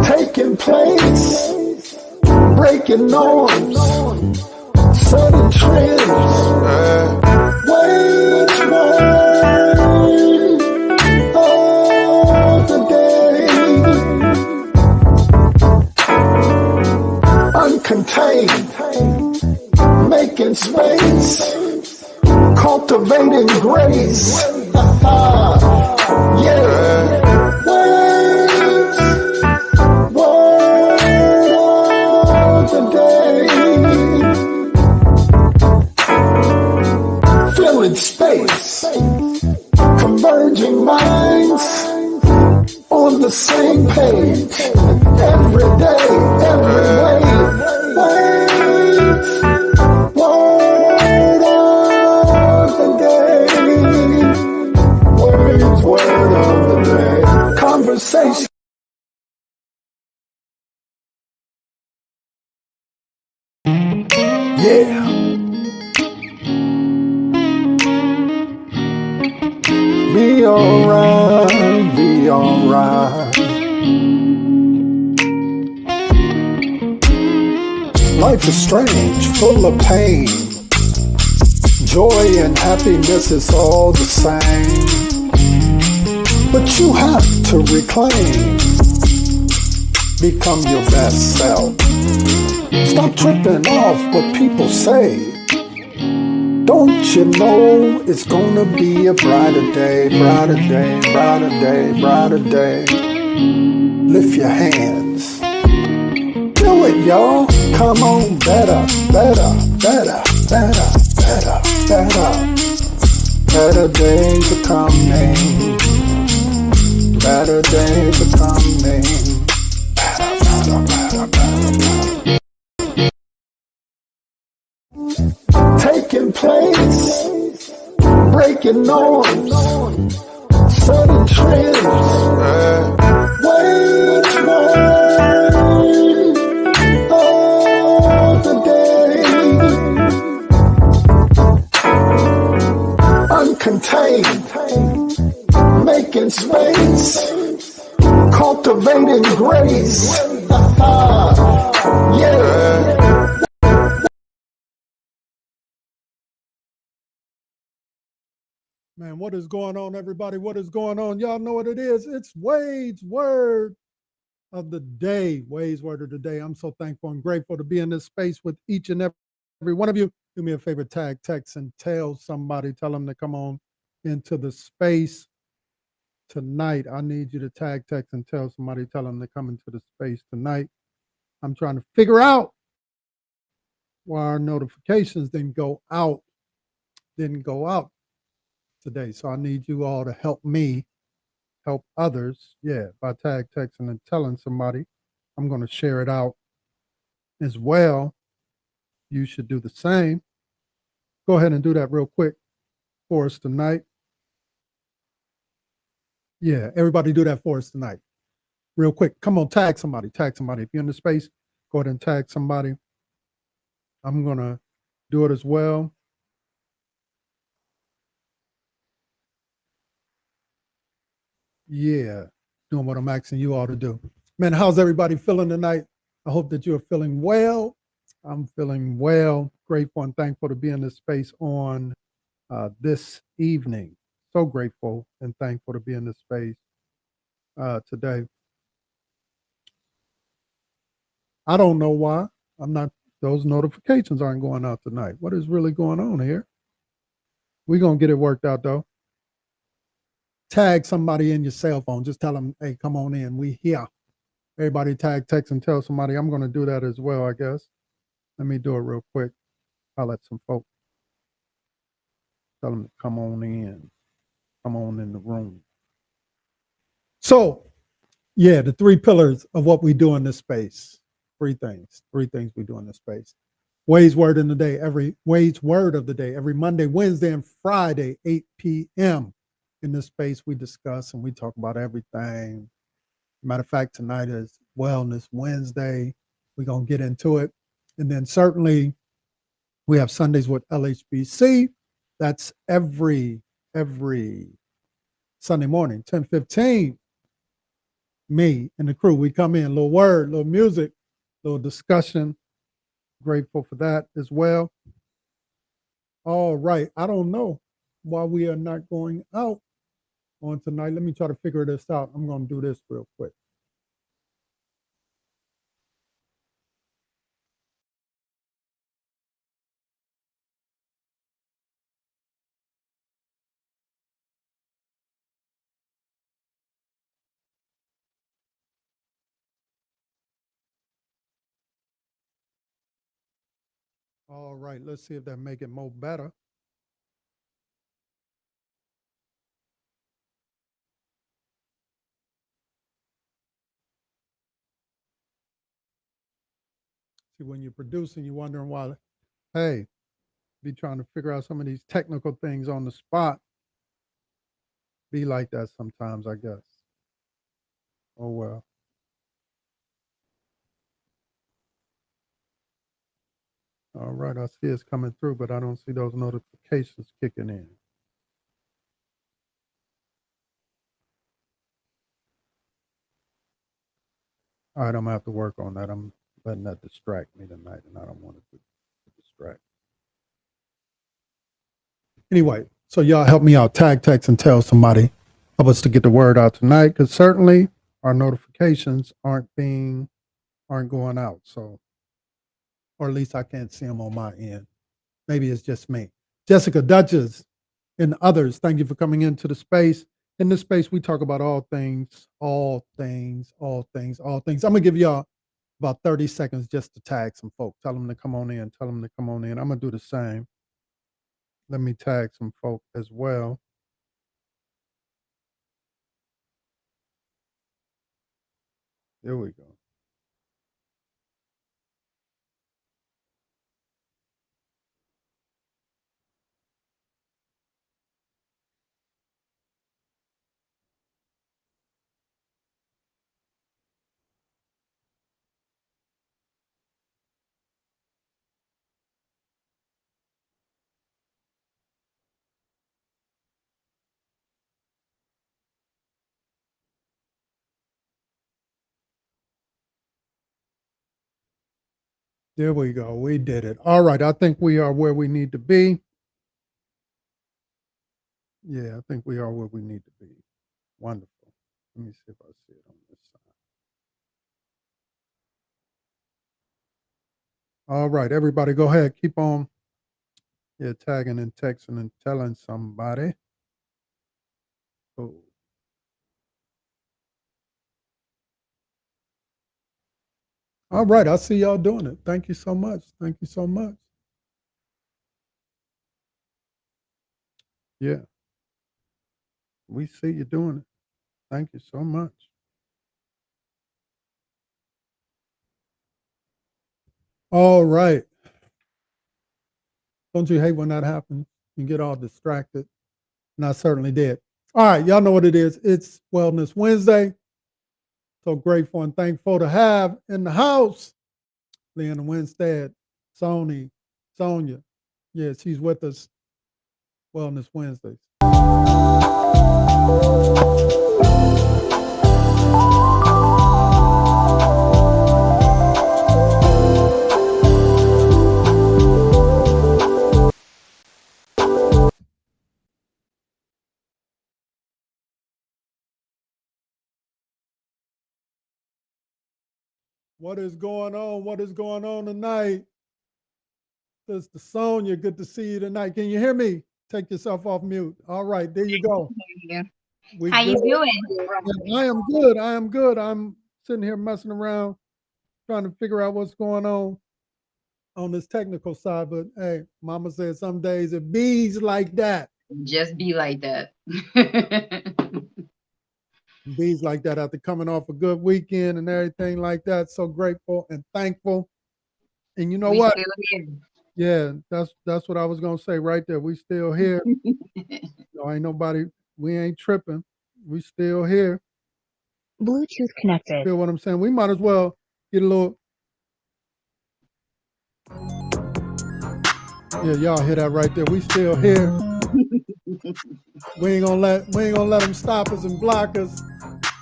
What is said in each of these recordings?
taking place, breaking norms, setting trends, wage word of the day, uncontained, making space, cultivating grace. Yeah. Filling space, converging minds on the same page. Every day, every way. Word of the day. Word of the day. Conversation. Yeah. Be alright, be alright. Life is strange, full of pain. Joy and happiness is all the same. But you have to reclaim. Become your best self. Stop tripping off what people say. Don't you know it's gonna be a brighter day, brighter day, brighter day, brighter day. Lift your hands. Do it, y'all. Come on, better, better, better, better, better, better. Better days are coming. Better days are coming. Better, better, better, better, better. Taking place, breaking norms, setting trends, wage word of the day, uncontained, making space, cultivating grace. Yeah. Man, what is going on, everybody? What is going on? Y'all know what it is. It's Wade's Word of the Day. Wade's Word of the Day. I'm so thankful and grateful to be in this space with each and every one of you. Do me a favor, tag, text, and tell somebody. Tell them to come on into the space tonight. I need you to tag, text, and tell somebody. Tell them to come into the space tonight. I'm trying to figure out why our notifications didn't go out today. So I need you all to help me help others. Yeah, by tag, texting, and telling somebody. I'm going to share it out as well. You should do the same. Go ahead and do that real quick for us tonight. Yeah, everybody do that for us tonight. Real quick. Come on, tag somebody. Tag somebody. If you're in the space, go ahead and tag somebody. I'm going to do it as well. Yeah, doing what I'm asking you all to do. Man, how's everybody feeling tonight? I hope that you're feeling well. I'm feeling well, grateful and thankful to be in this space on this evening. So grateful and thankful to be in this space today. I don't know why those notifications aren't going out tonight. What is really going on here? We're going to get it worked out though. Tag somebody in your cell phone. Just tell them, hey, come on in. We here. Everybody tag, text, and tell somebody. I'm going to do that as well, I guess. Let me do it real quick. I'll let some folks tell them to come on in. Come on in the room. So, yeah, the three pillars of what we do in this space. Three things we do in this space. Wade's Word of the Day, every Monday, Wednesday, and Friday, 8 p.m. In this space, we discuss and we talk about everything. Matter of fact, tonight is Wellness Wednesday. We're going to get into it. And then certainly we have Sundays with LHBC. That's every Sunday morning, 10:15. me and the crew. We come in, little word, little music, little discussion. Grateful for that as well. All right. I don't know why we are not going out on tonight. Let me try to figure this out. I'm going to do this real quick. All right. Let's see if that make it more better. See, when you're producing, you're wondering why, hey, be trying to figure out some of these technical things on the spot. Be like that sometimes, I guess. Oh, well. All right. I see it's coming through, but I don't see those notifications kicking in. All right. I'm going to have to work on that. I'm letting that distract me tonight, and I don't want it to distract. Anyway, so y'all help me out. Tag, text, and tell somebody. Help us to get the word out tonight, because certainly our notifications aren't going out. So, or at least I can't see them on my end. Maybe it's just me. Jessica, Duchess, and others, thank you for coming into the space. In this space, we talk about all things, all things, all things, all things. I'm gonna give y'all about 30 seconds just to tag some folk. Tell them to come on in. Tell them to come on in. I'm gonna do the same. Let me tag some folk as well. There we go. There we go. We did it. All right. I think we are where we need to be. Yeah, I think we are where we need to be. Wonderful. Let me see if I see it on this side. All right. Everybody go ahead. Keep on tagging and texting and telling somebody. Oh. All right. I see y'all doing it. Thank you so much. Thank you so much. Yeah. We see you doing it. Thank you so much. All right. Don't you hate when that happens? You get all distracted. And I certainly did. All right. Y'all know what it is. It's Wellness Wednesday. So grateful and thankful to have in the house Leanna Winstead, Sonia. Yeah, she's with us. Wellness Wednesdays. What is going on? What is going on tonight? Sister Sonia, good to see you tonight. Can you hear me? Take yourself off mute. All right, there you go. How you doing? I am good. I am good. I'm sitting here messing around, trying to figure out what's going on this technical side. But hey, Mama said some days it bees like that. Just be like that. Bees like that after coming off a good weekend and everything like that. So grateful and thankful. And you know what? Yeah, that's what I was gonna say right there. We still here. Ain't nobody. We ain't tripping. We still here. Bluetooth connected. Feel what I'm saying? We might as well get a little. Yeah, y'all hear that right there? We still here. we ain't gonna let them stop us and block us.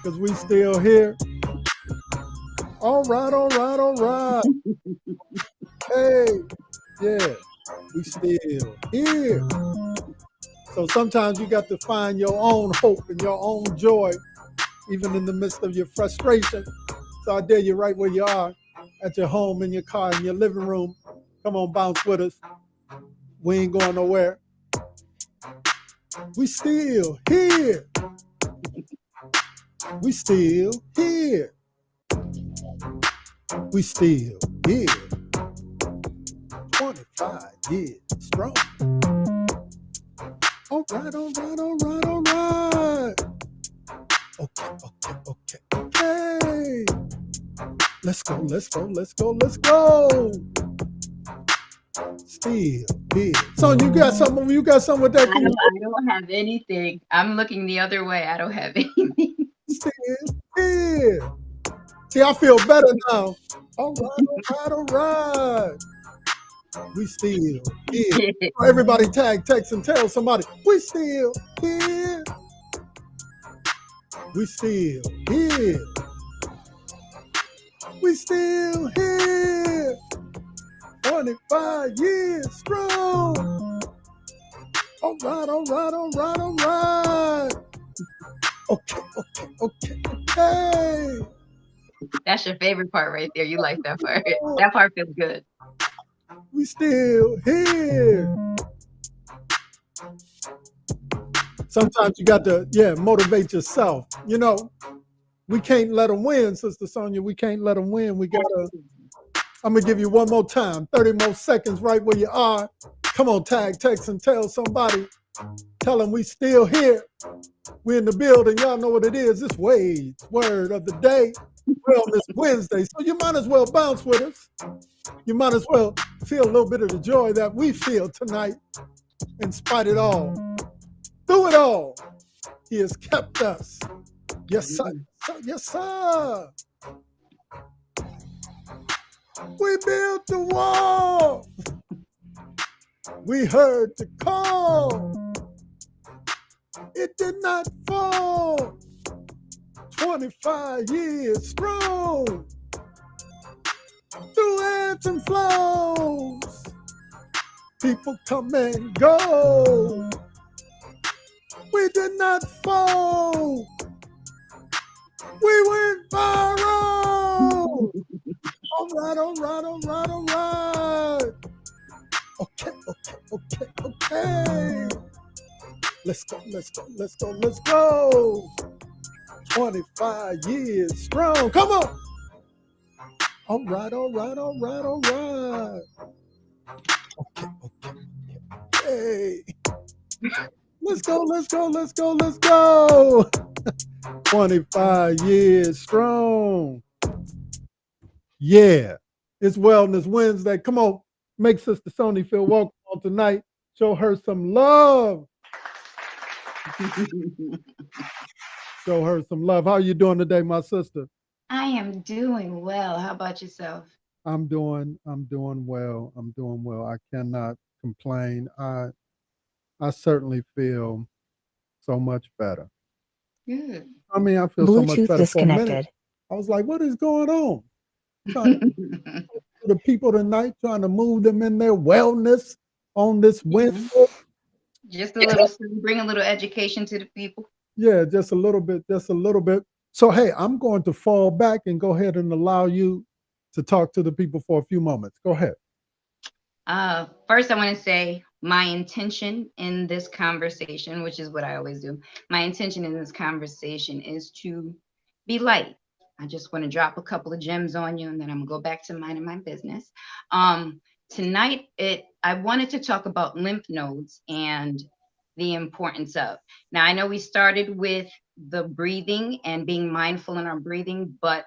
because we still here. All right, all right, all right. Hey, yeah, we still here. So sometimes you got to find your own hope and your own joy, even in the midst of your frustration. So I dare you right where you are, at your home, in your car, in your living room. Come on, bounce with us. We ain't going nowhere. We still here. We still here. We still here. 25 years strong. All right, all right, all right, all right. Okay, okay, okay, okay. Let's go, let's go, let's go, let's go. Still here. So you got something? You got something with that? I don't have anything. I'm looking the other way. I don't have anything. Still here. See, I feel better now. All right, all right, all right. We still here. Everybody tag, text, and tell somebody. We still here. We still here. We still here. 25 years strong. All right, all right, all right, all right. Okay, okay, okay, okay. That's your favorite part right there. You like that part. That part feels good. We still here. Sometimes you got to, motivate yourself. You know, we can't let them win, Sister Sonia. We can't let them win. We got to, I'm going to give you one more time, 30 more seconds right where you are. Come on, tag, text, and tell somebody. Tell them we still here. We're in the building. Y'all know what it is. It's Wade's word of the day. Wellness Wednesday. So you might as well bounce with us. You might as well feel a little bit of the joy that we feel tonight, in spite of it all. Through it all, he has kept us. Yes, sir. Yes, sir. We built the wall. We heard the call. It did not fall. 25 years strong. Through ebbs and flows. People come and go. We did not fall. We went viral. All right, all right, all right, all right. Okay, okay, okay, okay. Let's go, let's go, let's go, let's go. 25 years strong. Come on. All right, all right, all right, all right. Okay, okay, okay. Let's go, let's go, let's go, let's go. 25 years strong. Yeah, it's Wellness Wednesday. Come on, make Sister Sonia feel welcome on tonight. Show her some love. Show her some love. How are you doing today, my sister? I am doing well. How about yourself? I'm doing well. I'm doing well. I cannot complain. I certainly feel so much better. Good. I mean, I feel so much better. For a minute, I was like, what is going on? Trying to the people tonight, trying to move them in their wellness on this Wednesday. Just a little, bring a little education to the people. Yeah, just a little bit, just a little bit. So, hey, I'm going to fall back and go ahead and allow you to talk to the people for a few moments. Go ahead. First, I want to say my intention in this conversation, which is what I always do, my intention in this conversation is to be light. I just want to drop a couple of gems on you, and then I'm gonna go back to minding my business. Tonight, I wanted to talk about lymph nodes and the importance of. Now, I know we started with the breathing and being mindful in our breathing, but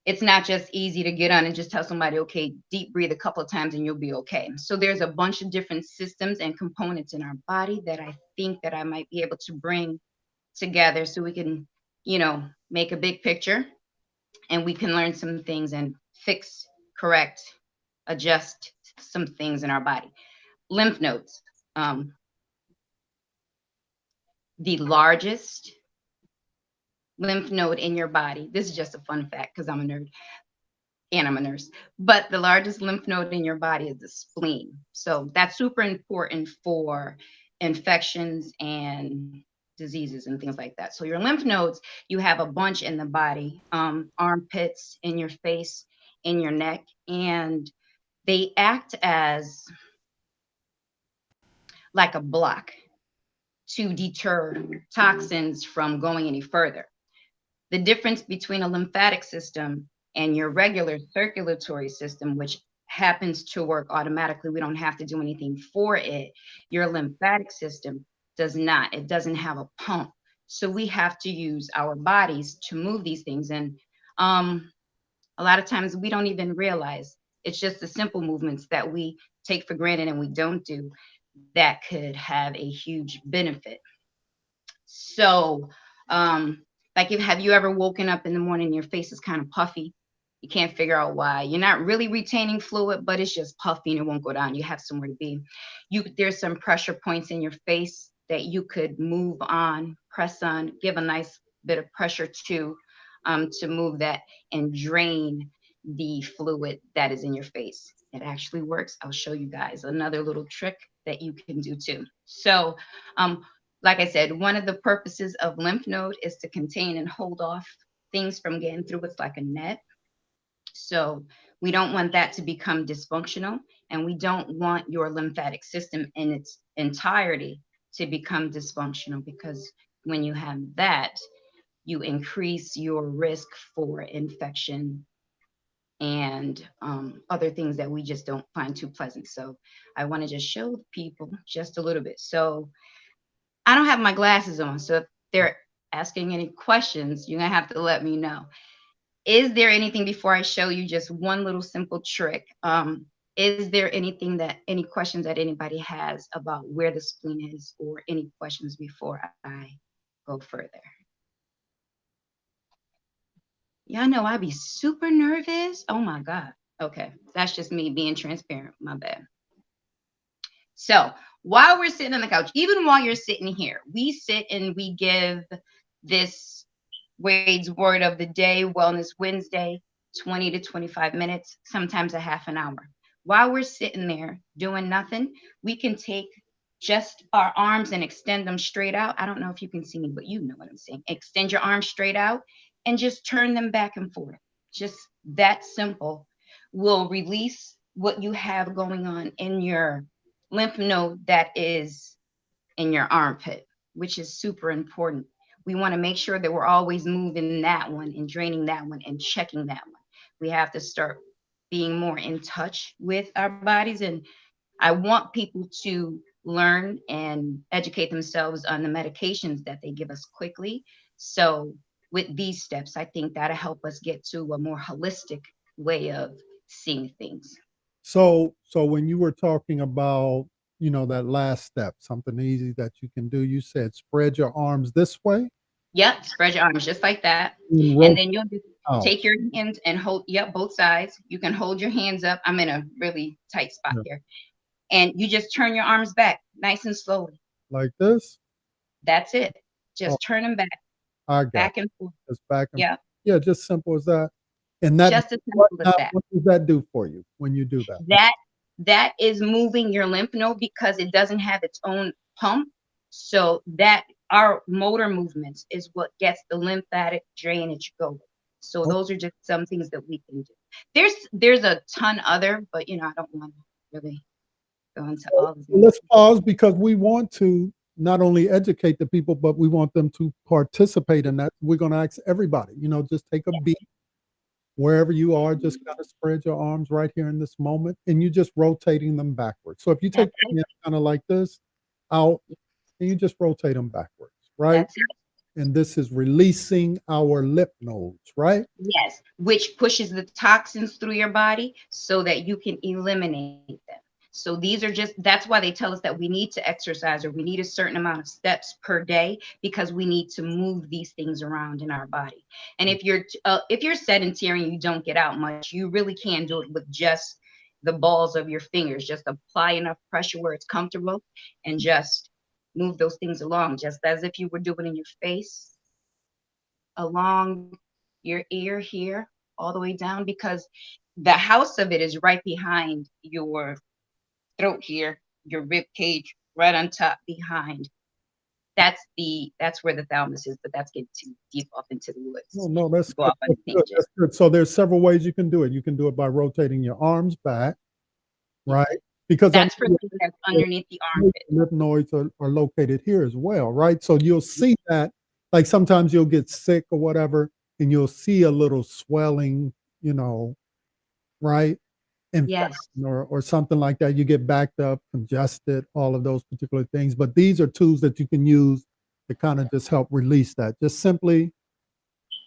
it's not just easy to get on and just tell somebody, okay, deep breathe a couple of times and you'll be okay. So there's a bunch of different systems and components in our body that I think that I might be able to bring together so we can, make a big picture and we can learn some things and fix, correct, adjust some things in our body. Lymph nodes, the largest lymph node in your body. This is just a fun fact because I'm a nerd and I'm a nurse. But the largest lymph node in your body is the spleen. So that's super important for infections and diseases and things like that. So your lymph nodes, you have a bunch in the body, armpits, in your face, in your neck, and they act as like a block to deter toxins from going any further. The difference between a lymphatic system and your regular circulatory system, which happens to work automatically, we don't have to do anything for it. Your lymphatic system does not, it doesn't have a pump. So we have to use our bodies to move these things. And a lot of times we don't even realize it's just the simple movements that we take for granted and we don't do that could have a huge benefit. So, like, have you ever woken up in the morning and your face is kind of puffy? You can't figure out why. You're not really retaining fluid, but it's just puffy and it won't go down. You have somewhere to be. There's some pressure points in your face that you could move on, press on, give a nice bit of pressure to move that and drain the fluid that is in your face. It actually works. I'll show you guys another little trick that you can do too. So, like I said, one of the purposes of lymph node is to contain and hold off things from getting through. It's like a net. So we don't want that to become dysfunctional, and we don't want your lymphatic system in its entirety to become dysfunctional, because when you have that, you increase your risk for infection and other things that we just don't find too pleasant. So I want to just show people just a little bit. So I don't have my glasses on, so if they're asking any questions, you're gonna have to let me know. Is there anything, before I show you just one little simple trick, is there anything any questions that anybody has about where the spleen is, or any questions before I go further? Y'all know I'd be super nervous. Oh my God. Okay, that's just me being transparent. My bad. So while we're sitting on the couch, even while you're sitting here, we sit and we give this Wade's Word of the Day, Wellness Wednesday, 20 to 25 minutes, sometimes a half an hour. While we're sitting there doing nothing, we can take just our arms and extend them straight out. I don't know if you can see me, but you know what I'm saying. Extend your arms straight out and just turn them back and forth. Just that simple will release what you have going on in your lymph node that is in your armpit, which is super important. We want to make sure that we're always moving that one and draining that one and checking that one. We have to start being more in touch with our bodies. And I want people to learn and educate themselves on the medications that they give us quickly. So with these steps, I think that'll help us get to a more holistic way of seeing things. So when you were talking about, that last step, something easy that you can do, you said spread your arms this way. Yep, spread your arms just like that. And And then you'll just out. take your hands and hold, both sides. You can hold your hands up. I'm in a really tight spot here. And you just turn your arms back nice and slowly. Like this? That's it. Just turn them back, I got back and forth. Just back and Yeah, Yeah, just simple as that. And that just as simple as that. what does that do for you when you do that? That is moving your lymph node because it doesn't have its own pump. So that our motor movements is what gets the lymphatic drainage going. So those are just some things that we can do. There's a ton other, but I don't want to really go into all of them. Let's pause, because we want to not only educate the people, but we want them to participate in that. We're going to ask everybody, just take a beat. Wherever you are, just kind of spread your arms right here in this moment, and you're just rotating them backwards. So if you take your hands kind of like this out, and you just rotate them backwards, right? That's it. And this is releasing our lymph nodes, right? Yes, which pushes the toxins through your body so that you can eliminate them. So that's why they tell us that we need to exercise, or we need a certain amount of steps per day, because we need to move these things around in our body. And if you're sedentary and you don't get out much, you really can do it with just the balls of your fingers. Just apply enough pressure where it's comfortable and just move those things along, just as if you were doing it in your face. along your ear here, all the way down, because the house of it is right behind your throat here, your rib cage, right on top behind. That's where the thalamus is, but that's getting too deep off into the No, woods. no, that's Go good. off on That's a good. tangent. That's good. So there's several ways you can do it. You can do it by rotating your arms back, right? Because I That's for know things that's the underneath the armpit. lymph nodes are located here as well, right? So you'll see that, like sometimes you'll get sick or whatever, and you'll see a little swelling, you know, right? Yes. Infection or something like that. You get backed up, congested, all of those particular things. But these are tools that you can use to kind of just help release that. Just simply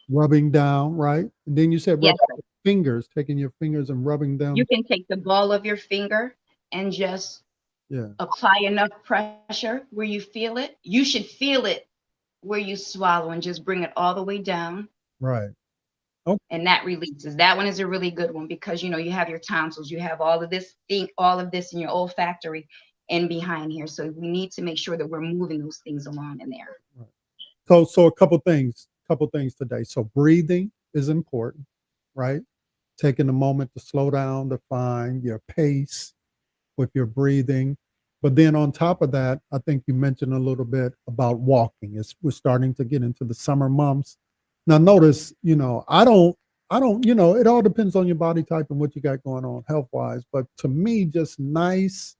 rubbing down, right? And then you said Yes. rub your fingers, taking your fingers and rubbing them. You can take the ball of your finger and just Yeah, apply enough pressure where you feel it. You should feel it where you swallow and just bring it all the way down. right. Okay. And that releases. That one is a really good one because you have your tonsils, you have all of this in your olfactory and behind here. So we need to make sure that we're moving those things along in there. Right. So a couple things today. So breathing is important, right? Taking a moment to slow down, to find your pace with your breathing. But then on top of that, I think you mentioned a little bit about walking. We're starting to get into the summer months. Now notice, I don't, it all depends on your body type and what you got going on health wise. But to me, just nice,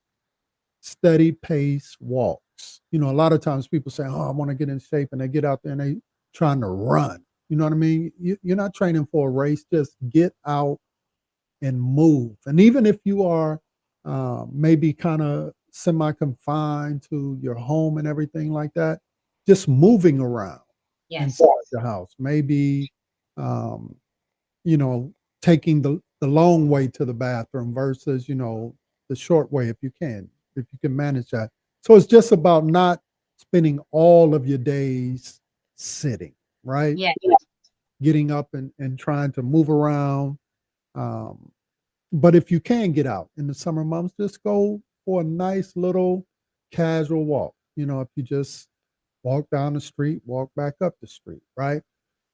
steady pace walks. A lot of times people say, "Oh, I want to get in shape," and they get out there and they trying to run. You know what I mean? You're not training for a race. Just get out and move. And even if you are maybe kind of semi-confined to your home and everything like that, just moving around Yes. inside the house. Maybe um, you know, taking the long way to the bathroom versus, the short way if you can manage that. So it's just about not spending all of your days sitting, right? Yes. Getting up and trying to move around. Um, but if you can get out in the summer months, just go for a nice little casual walk. If you just walk down the street, walk back up the street, right?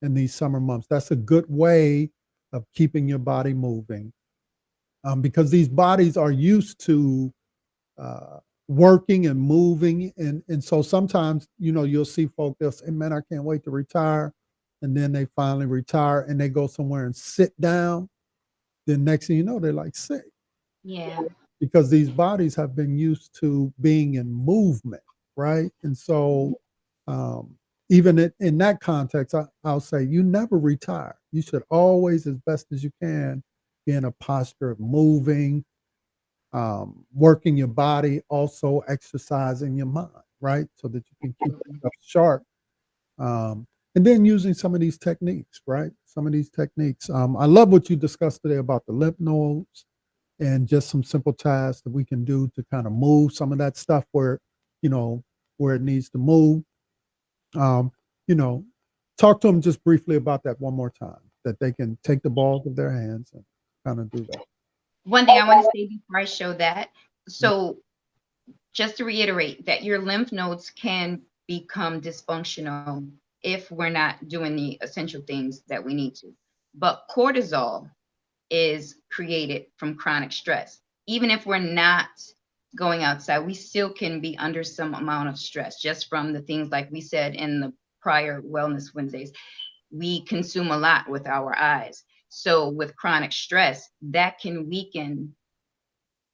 In these summer months, that's a good way of keeping your body moving, because these bodies are used to uh, working and moving. And so sometimes, you'll see folks, they'll say, man, I can't wait to retire. And then they finally retire and they go somewhere and sit down. Then next thing you know, they're like sick Yeah. because these bodies have been used to being in movement, right? And so, even in that context, I'll say you never retire. You should always, as best as you can, be in a posture of moving, working your body, also exercising your mind, right? So that you can keep yourself sharp. Um, and then using some of these techniques, right? Some of these techniques. I love what you discussed today about the lymph nodes and just some simple tasks that we can do to kind of move some of that stuff you know, where it needs to move. Um, you know, talk to them just briefly about that one more time, that they can take the balls of their hands and kind of do that. One thing I want to say before I show that. So just to reiterate that your lymph nodes can become dysfunctional if we're not doing the essential things that we need to. But cortisol is created from chronic stress. Even if we're not going outside, we still can be under some amount of stress just from the things like we said in the prior Wellness Wednesdays. We consume a lot with our eyes. So with chronic stress, that can weaken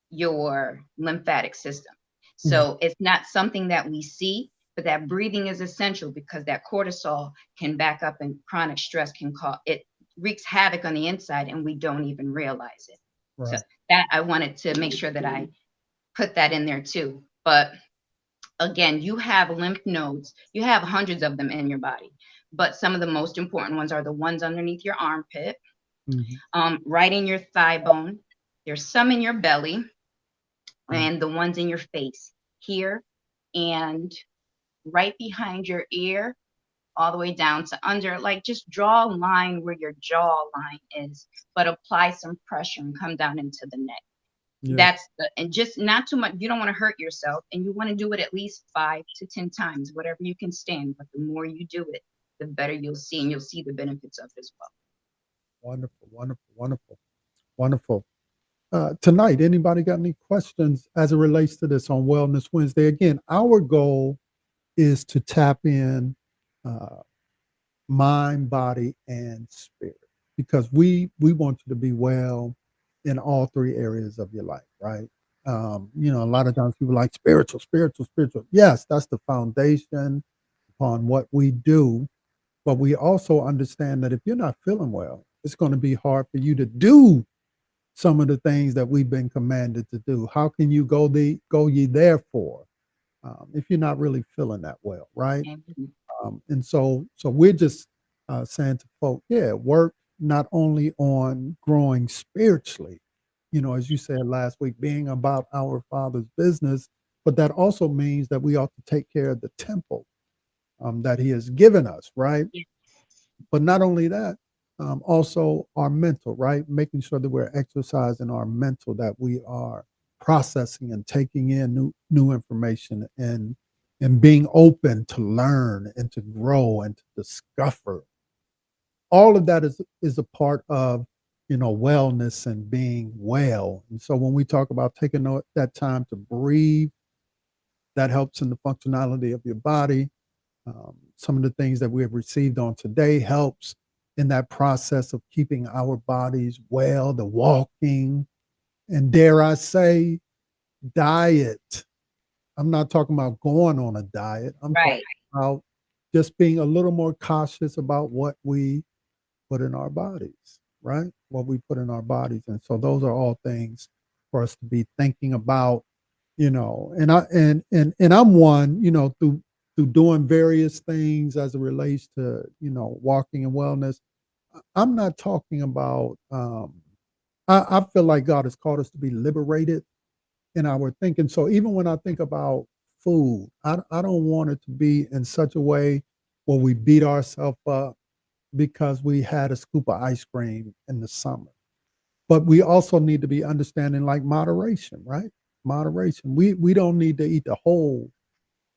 your lymphatic system. So it's not something that we see, but that breathing is essential because that cortisol can back up and chronic stress can cause it wreaks havoc on the inside and we don't even realize it. So Right. that I wanted to make sure that I put that in there too. But again, you have lymph nodes, you have hundreds of them in your body, but some of the most important ones are the ones underneath your armpit, right in your thigh bone. There's some in your belly, and the ones in your face here and right behind your ear, all the way down to under. Like just draw a line where your jawline is, but apply some pressure and come down into the neck. Yeah. And just not too much. You don't want to hurt yourself, and you want to do it at least 5 to 10 times, whatever you can stand. But the more you do it, the better you'll see, and you'll see the benefits of it as well. Wonderful, wonderful, wonderful, wonderful. Tonight, anybody got any questions as it relates to this on Wellness Wednesday? Again, our goal is to tap in uh, mind, body, and spirit because we want you to be well in all three areas of your life, right? A lot of times people are like spiritual, spiritual, spiritual. Yes, that's the foundation upon what we do, but we also understand that if you're not feeling well, it's going to be hard for you to do some of the things that we've been commanded to do. How can you go ye therefore if you're not really feeling that well, right? Mhm. And so we're just saying to folk, yeah, work not only on growing spiritually, as you said last week, being about our Father's business, but that also means that we ought to take care of the temple that He has given us, right? Yeah. But not only that, also our mental, right? Making sure that we're exercising our mental, that we are processing and taking in new information and being open to learn and to grow and to discover. All of that is a part of wellness and being well. And so when we talk about taking that time to breathe, that helps in the functionality of your body. Some of the things that we have received on today helps in that process of keeping our bodies well, the walking, and dare I say, diet. I'm not talking about going on a diet. I'm talking Right. about just being a little more cautious about what we put in our bodies, right? What we put in our bodies. And so those are all things for us to be thinking about, and I'm one, through doing various things as it relates to, walking and wellness. I'm not talking about I feel like God has called us to be liberated in our thinking. So even when I think about food, I don't want it to be in such a way where we beat ourselves up because we had a scoop of ice cream in the summer. But we also need to be understanding like moderation, right? Moderation. We don't need to eat the whole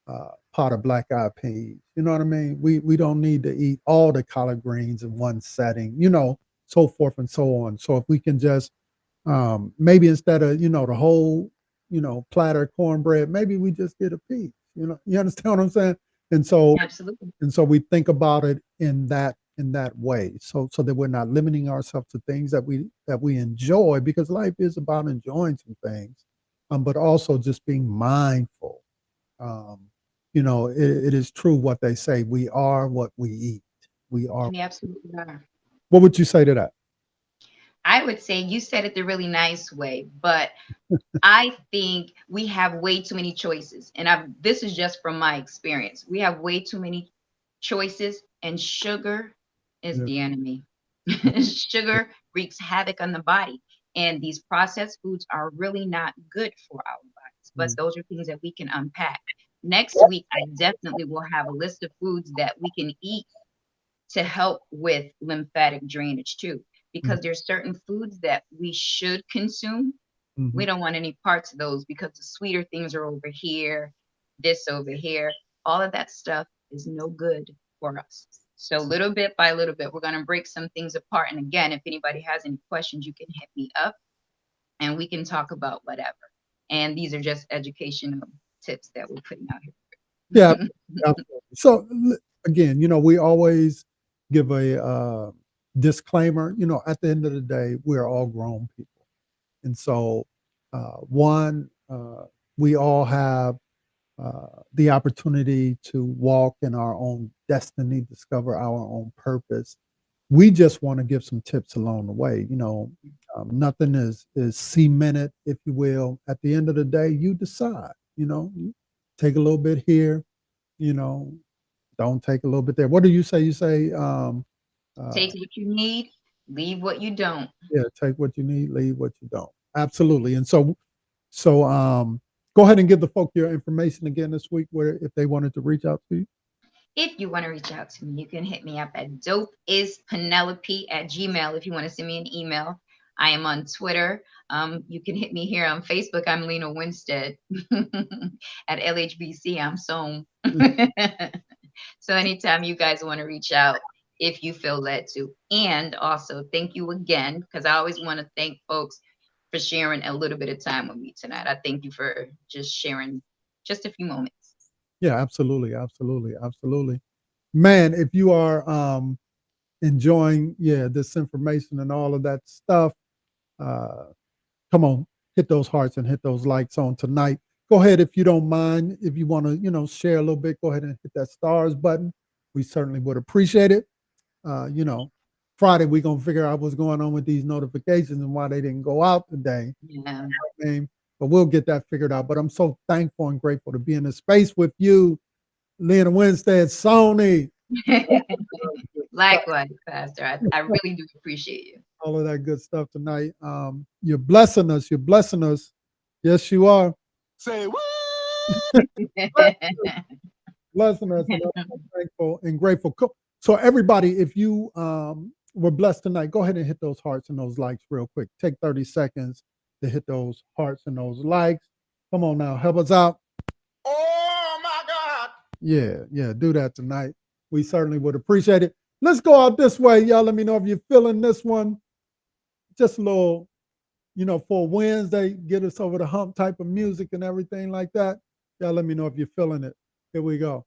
pot of black eyed peas. You know what I mean? We don't need to eat all the collard greens in one setting, so forth and so on. So if we can just maybe instead of the whole platter of cornbread, maybe we just get a piece. You understand what I'm saying? And so Absolutely. and so we think about it in that way, so that we're not limiting ourselves to things that we enjoy, because life is about enjoying some things, but also just being mindful. Um, it is true what they say: we are what we eat. We are. We absolutely are. What would you say to that? I would say you said it the really nice way, but I think we have way too many choices. And this is just from my experience. We have way too many choices, and sugar is Yeah, the enemy. yeah, Sugar wreaks havoc on the body. And these processed foods are really not good for our bodies. But mm, those are things that we can unpack. Next week, I definitely will have a list of foods that we can eat to help with lymphatic drainage too, mm, because there's certain foods that we should consume. We mhm. don't want any parts of those because the sweeter things are over here, this over here. All of that stuff is no good for us. So little bit by little bit, we're going to break some things apart. And again, if anybody has any questions, you can hit me up and we can talk about whatever. And these are just educational tips that we're putting out Yeah, here. absolutely. So again, we always give a disclaimer. At the end of the day, we're all grown people, and so one, we all have the opportunity to walk in our own destiny, discover our own purpose. We just want to give some tips along the way. Nothing is cemented, if you will. At the end of the day, you decide. You take a little bit here. You know, don't take a little bit there. What do you say? You say, uh, Take what you need, leave what you don't. yeah, take what you need, leave what you don't. Absolutely. And so go ahead and give the folk your information again this week, where if they wanted to reach out to you. If you want to reach out to me, you can hit me up at dopeispnelope@gmail if you want to send me an email. I am on Twitter. You can hit me here on Facebook. I'm Lena Winstead. At LHBC, I'm Soam. So anytime you guys want to reach out, if you feel led to. And also, thank you again, because I always want to thank folks for sharing a little bit of time with me tonight. I thank you for just sharing just a few moments. Yeah, absolutely, absolutely, absolutely. Man, if you are enjoying this information and all of that stuff, come on, hit those hearts and hit those likes on tonight. Go ahead, if you don't mind, if you want to, share a little bit, go ahead and hit that stars button. We certainly would appreciate it. Friday, we're going to figure out what's going on with these notifications and why they didn't go out today. Yeah. But we'll get that figured out. But I'm so thankful and grateful to be in this space with you, Lena Wednesday and Sony. Likewise, Pastor. I really do appreciate you. All of that good stuff tonight. You're blessing us. You're blessing us. Yes, you are. Say what? Blessing us. And I'm so thankful and grateful. So everybody, if you were blessed tonight, go ahead and hit those hearts and those likes real quick. Take 30 seconds to hit those hearts and those likes. Come on now, help us out. Oh my God. Yeah, do that tonight. We certainly would appreciate it. Let's go out this way. Y'all let me know if you're feeling this one. Just a little, for Wednesday, get us over the hump type of music and everything like that. Y'all let me know if you're feeling it. Here we go.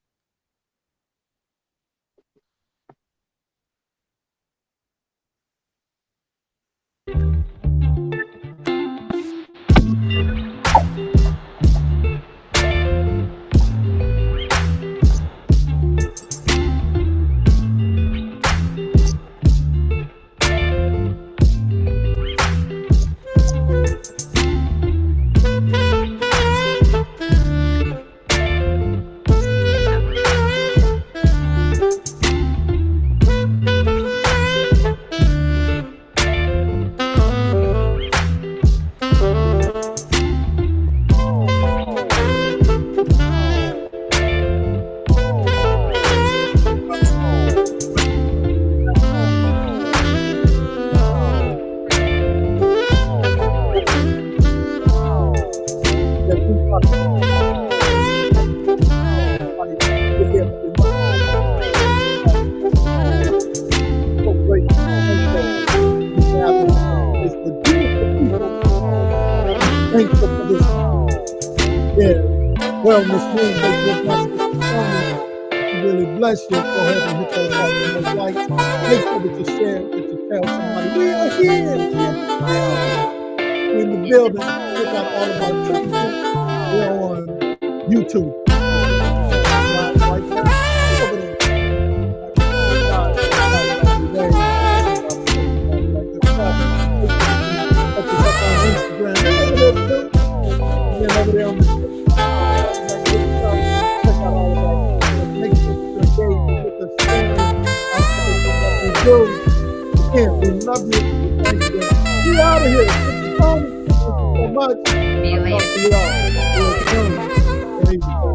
Thankful for this. Wellness Wednesday. Really bless you. Go ahead and hit those hearts and those likes. Make sure that you share, that you tell somebody. We are here. We're in the building. Check out all of our treatment. We're on YouTube. Right now. Over there. Instagram. Over there on the check out all of that. Make sure you engage with the story we do. Again, we love you. Thank you. We out of here. Thank you so much. See you later. Talk to you all.